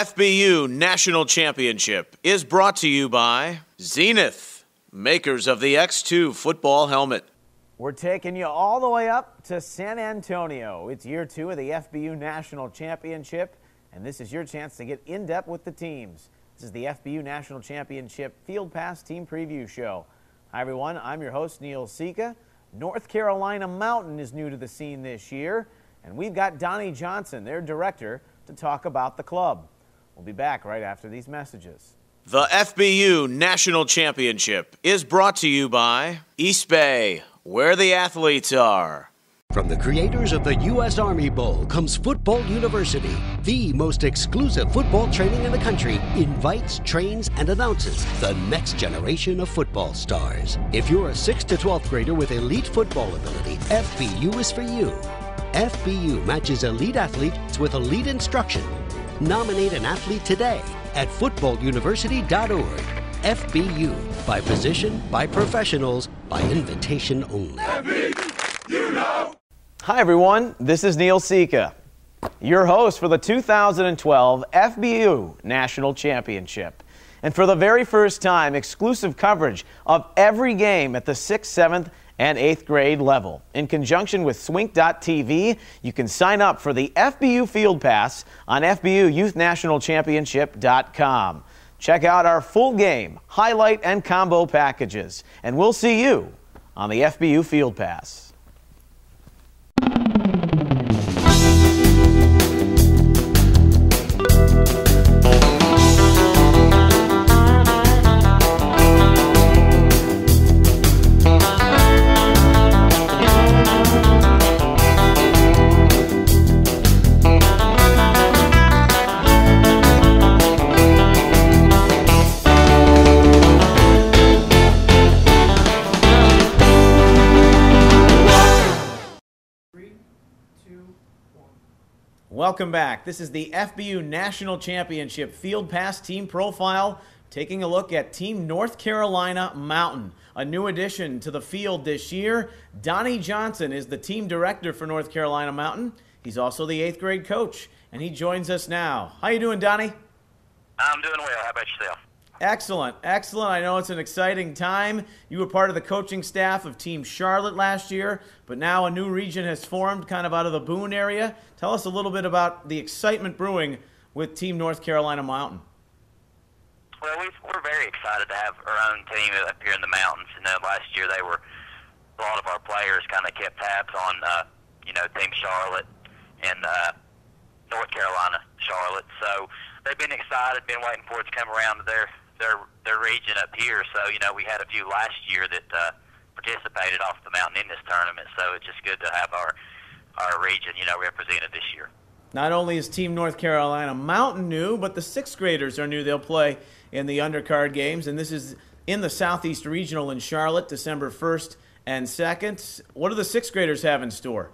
FBU National Championship is brought to you by Zenith, makers of the X2 football helmet. We're taking you all the way up to San Antonio. It's year 2 of the FBU National Championship, and this is your chance to get in depth with the teams. This is the FBU National Championship Field Pass Team Preview Show. Hi everyone, I'm your host Neil Sika. North Carolina Mountain is new to the scene this year, and we've got Donnie Johnson, their director, to talk about the club. We'll be back right after these messages. The FBU National Championship is brought to you by East Bay, where the athletes are. From the creators of the U.S. Army Bowl comes Football University, the most exclusive football training in the country, invites, trains, and announces the next generation of football stars. If you're a 6th to 12th grader with elite football ability, FBU is for you. FBU matches elite athletes with elite instruction. Nominate an athlete today at footballuniversity.org. FBU, by position, by professionals, by invitation only. FBU, know. Hi everyone, this is Neil Sika, your host for the 2012 FBU National Championship. And for the very first time, exclusive coverage of every game at the 6th, 7th, and 8th grade level. In conjunction with Swink.tv, you can sign up for the FBU Field Pass on FBUYouthNationalChampionship.com. Check out our full game, highlight, and combo packages. And we'll see you on the FBU Field Pass. Welcome back. This is the FBU National Championship Field Pass Team Profile, taking a look at Team North Carolina Mountain. A new addition to the field this year. Donnie Johnson is the team director for North Carolina Mountain. He's also the 8th grade coach, and he joins us now. How you doing, Donnie? I'm doing well. How about yourself? Excellent, excellent. I know it's an exciting time. You were part of the coaching staff of Team Charlotte last year, but now a new region has formed kind of out of the Boone area. Tell us a little bit about the excitement brewing with Team North Carolina Mountain. Well, we're very excited to have our own team up here in the mountains. You know, last year a lot of our players kind of kept tabs on, Team Charlotte and North Carolina Charlotte. So they've been excited, been waiting for it to come around to their region up here. So, we had a few last year that participated off the mountain in this tournament. So it's just good to have our region, represented this year. Not only is Team North Carolina Mountain new, but the 6th graders are new. They'll play in the undercard games, and this is in the Southeast Regional in Charlotte, December 1st and 2nd. What do the 6th graders have in store?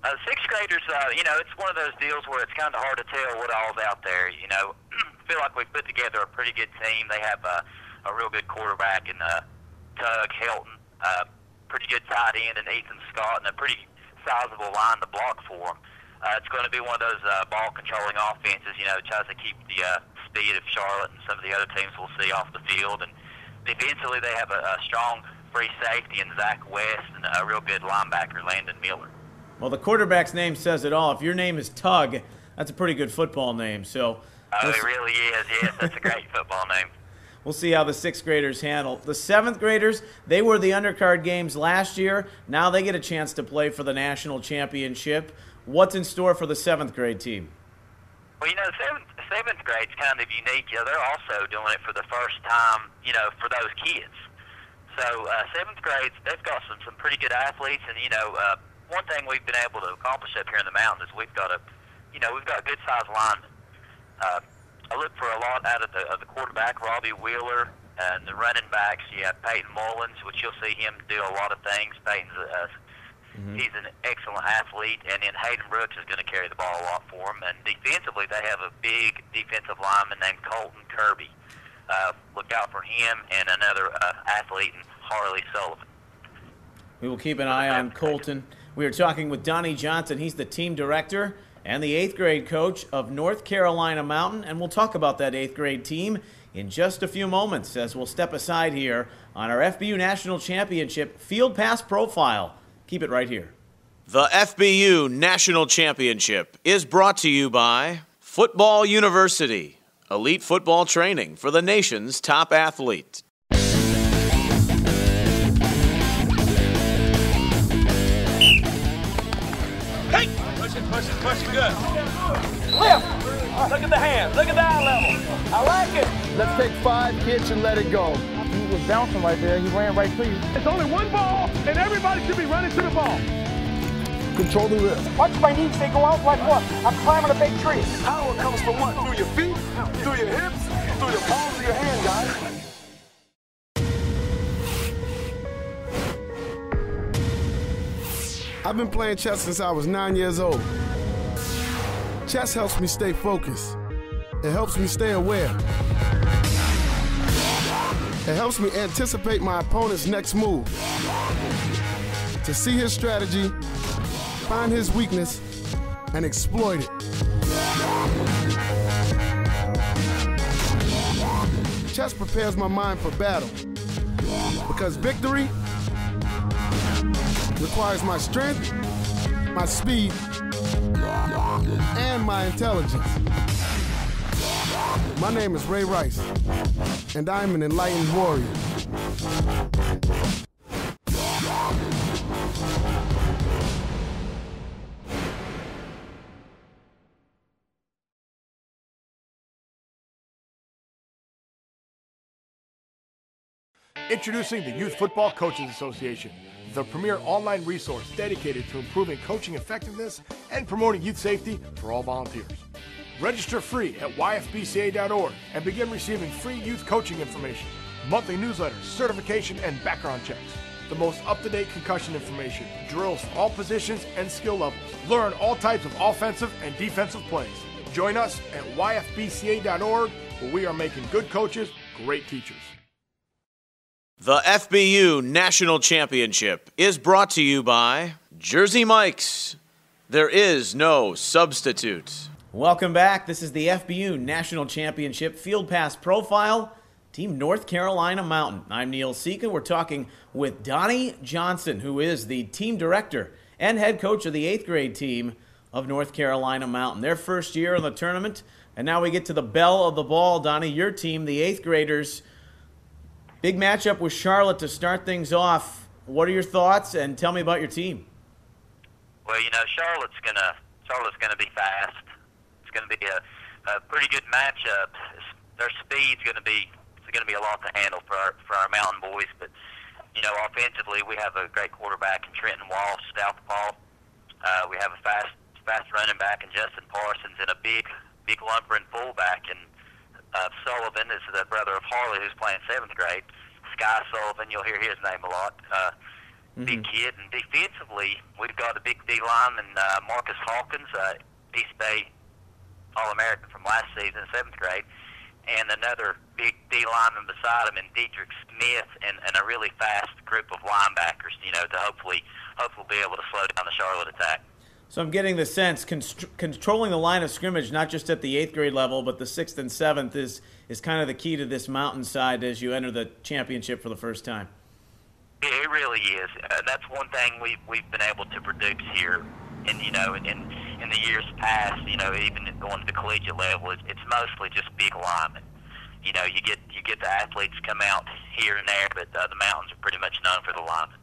6th graders, it's one of those deals where it's kind of hard to tell what all's out there. I feel like we've put together a pretty good team. They have a real good quarterback in Tug Helton, pretty good tight end in Ethan Scott, and a pretty sizable line to block for them. It's going to be one of those ball-controlling offenses, tries to keep the speed of Charlotte and some of the other teams we'll see off the field. And defensively, they have a strong free safety in Zach West and a real good linebacker, Landon Miller. Well, the quarterback's name says it all. If your name is Tug, that's a pretty good football name. So, it really is. Yes, that's a great football name. We'll see how the 6th graders handle. The 7th graders, they were the undercard games last year. Now they get a chance to play for the national championship. What's in store for the 7th grade team? Well, 7th grade's kind of unique. They're also doing it for the first time, for those kids. So 7th grades, they've got some pretty good athletes, and one thing we've been able to accomplish up here in the mountains is we've got good sized linemen. I look for a lot out of the quarterback, Robbie Wheeler, and the running backs. You have Peyton Mullins, which you'll see him do a lot of things. Peyton's he's an excellent athlete, and then Hayden Brooks is going to carry the ball a lot for him. And defensively, they have a big defensive lineman named Colton Kirby. Look out for him and another athlete, Harley Sullivan. We will keep an eye on Colton. We are talking with Donnie Johnson. He's the team director and the 8th grade coach of North Carolina Mountain. And we'll talk about that 8th grade team in just a few moments as we'll step aside here on our FBU National Championship Field Pass Profile. Keep it right here. The FBU National Championship is brought to you by Football University, elite football training for the nation's top athlete. Hey! Push it, good. Lift! Look at the hands, look at the eye level. I like it. Let's take 5 kicks and let it go. He was bouncing right there. He ran right to you. It's only one ball, and everybody should be running to the ball. Control the lift. Watch my knees, they go out like what? I'm climbing a big tree. Power comes from what? Through your feet, through your hips, through your palms of your hand, guys. I've been playing chess since I was 9 years old. Chess helps me stay focused. It helps me stay aware. It helps me anticipate my opponent's next move. To see his strategy, find his weakness, and exploit it. Chess prepares my mind for battle, because victory requires my strength, my speed, and my intelligence. My name is Ray Rice, and I am an enlightened warrior. Introducing the Youth Football Coaches Association, the premier online resource dedicated to improving coaching effectiveness and promoting youth safety for all volunteers. Register free at yfbca.org and begin receiving free youth coaching information, monthly newsletters, certification, and background checks. The most up-to-date concussion information, drills for all positions and skill levels. Learn all types of offensive and defensive plays. Join us at yfbca.org, where we are making good coaches great teachers. The FBU National Championship is brought to you by Jersey Mike's. There is no substitute. Welcome back. This is the FBU National Championship Field Pass Profile, Team North Carolina Mountain. I'm Neil Sika. We're talking with Donnie Johnson, who is the team director and head coach of the 8th grade team of North Carolina Mountain. Their first year in the tournament, and now we get to the belle of the ball. Donnie, your team, the 8th graders. Big matchup with Charlotte to start things off. What are your thoughts, and tell me about your team? Well, you know, Charlotte's gonna be fast. It's gonna be a pretty good matchup. Their speed's gonna be a lot to handle for our Mountain boys. But you know, offensively, we have a great quarterback in Trenton Walsh, Southpaw. We have a fast running back in Justin Parsons, and a big lumbering fullback in Sullivan is the brother of Harley, who's playing 7th grade. Sky Sullivan, you'll hear his name a lot. Big kid. And defensively, we've got a big D lineman, Marcus Hawkins, East Bay All-American from last season, 7th grade, and another big D lineman beside him, and Dedrick Smith, and a really fast group of linebackers, you know, to hopefully be able to slow down the Charlotte attack. So I'm getting the sense controlling the line of scrimmage, not just at the 8th grade level, but the 6th and 7th is kind of the key to this mountainside as you enter the championship for the first time. Yeah, it really is. That's one thing we've been able to produce here, and you know, in the years past, you know, even going to the collegiate level, it's mostly just big linemen. You know, you get the athletes come out here and there, but the mountains are pretty much known for the linemen.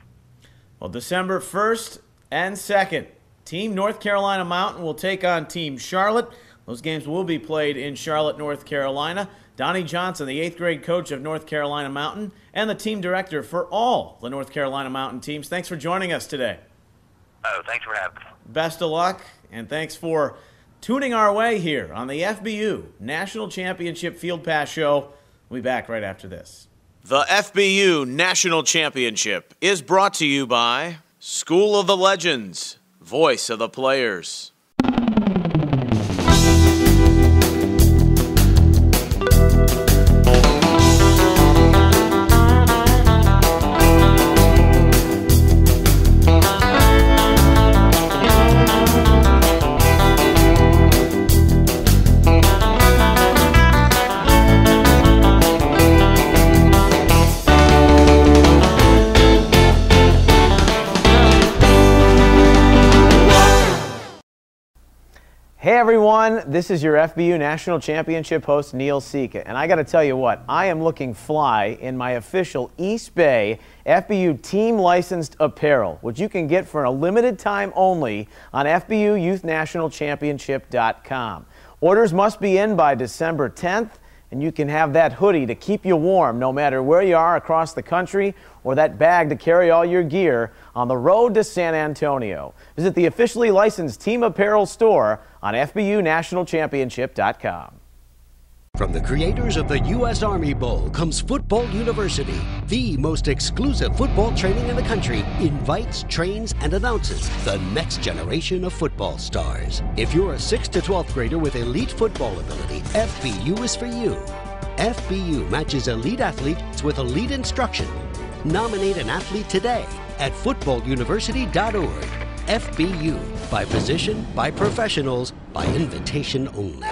Well, December 1st and 2nd. Team North Carolina Mountain will take on Team Charlotte. Those games will be played in Charlotte, North Carolina. Donnie Johnson, the 8th grade coach of North Carolina Mountain, and the team director for all the North Carolina Mountain teams. Thanks for joining us today. Oh, thanks for having me. Best of luck, and thanks for tuning our way here on the FBU National Championship Field Pass Show. We'll be back right after this. The FBU National Championship is brought to you by School of the Legends, voice of the players. Hey everyone, this is your FBU National Championship host Neil Sika, and I got to tell you what, I am looking fly in my official East Bay FBU team licensed apparel, which you can get for a limited time only on FBUYouthNationalChampionship.com. Orders must be in by December 10th, and you can have that hoodie to keep you warm no matter where you are across the country, or that bag to carry all your gear on the road to San Antonio. Visit the officially licensed team apparel store on FBUNationalChampionship.com. From the creators of the U.S. Army Bowl comes Football University, the most exclusive football training in the country, invites, trains, and announces the next generation of football stars. If you're a 6th to 12th grader with elite football ability, FBU is for you. FBU matches elite athletes with elite instruction. Nominate an athlete today at footballuniversity.org. FBU, by position, by professionals, by invitation only.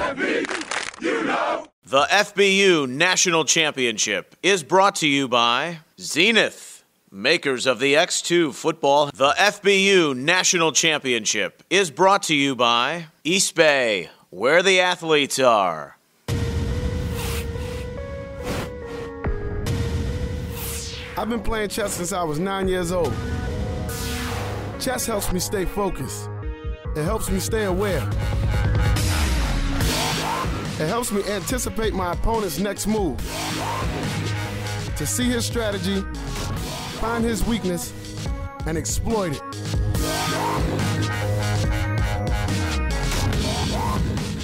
The FBU National Championship is brought to you by Zenith, makers of the X2 football. The FBU National Championship is brought to you by East Bay, where the athletes are. I've been playing chess since I was 9 years old. Chess helps me stay focused. It helps me stay aware. It helps me anticipate my opponent's next move, to see his strategy, find his weakness, and exploit it.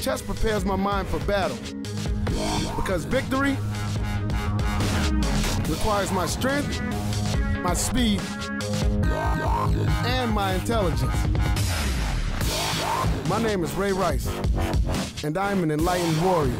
Chess prepares my mind for battle, because victory requires my strength, my speed, and my intelligence. My name is Ray Rice, and I'm an enlightened warrior.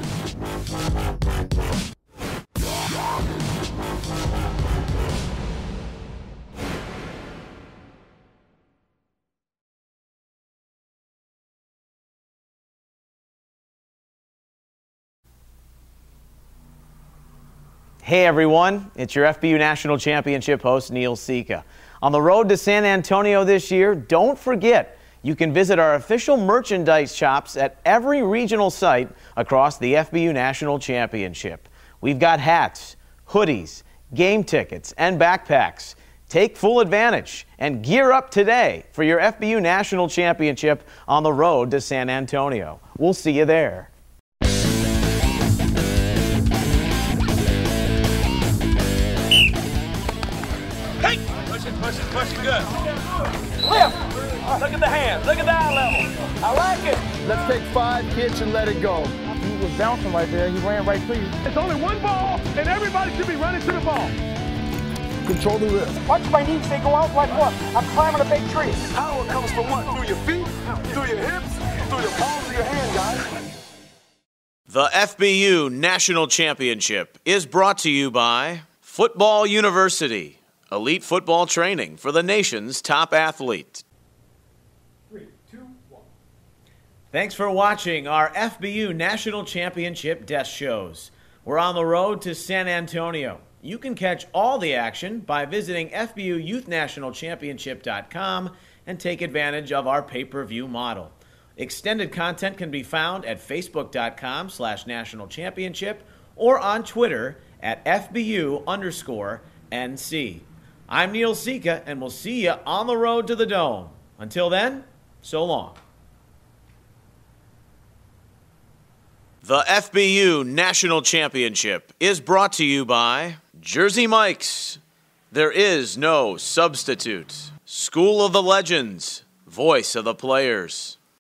Hey everyone, it's your FBU National Championship host Neil Sika. On the road to San Antonio this year, don't forget, you can visit our official merchandise shops at every regional site across the FBU National Championship. We've got hats, hoodies, game tickets, and backpacks. Take full advantage and gear up today for your FBU National Championship on the road to San Antonio. We'll see you there. Push it good. Lift. Look at the hands. Look at the eye level. I like it. Let's take 5 kicks and let it go. He was bouncing right there. He ran right to you. It's only one ball, and everybody should be running to the ball. Control the wrist. Watch my knees, they go out like what? I'm climbing a big tree. Power comes from what? Through your feet, through your hips, through your palms of your hand, guys. The FBU National Championship is brought to you by Football University, elite football training for the nation's top athlete. 3, 2, 1. Thanks for watching our FBU National Championship desk shows. We're on the road to San Antonio. You can catch all the action by visiting FBUYouthNationalChampionship.com and take advantage of our pay-per-view model. Extended content can be found at Facebook.com/National Championship or on Twitter at FBU_NC. I'm Neil Sika, and we'll see you on the road to the Dome. Until then, so long. The FBU National Championship is brought to you by Jersey Mike's. There is no substitute. School of the Legends, voice of the players.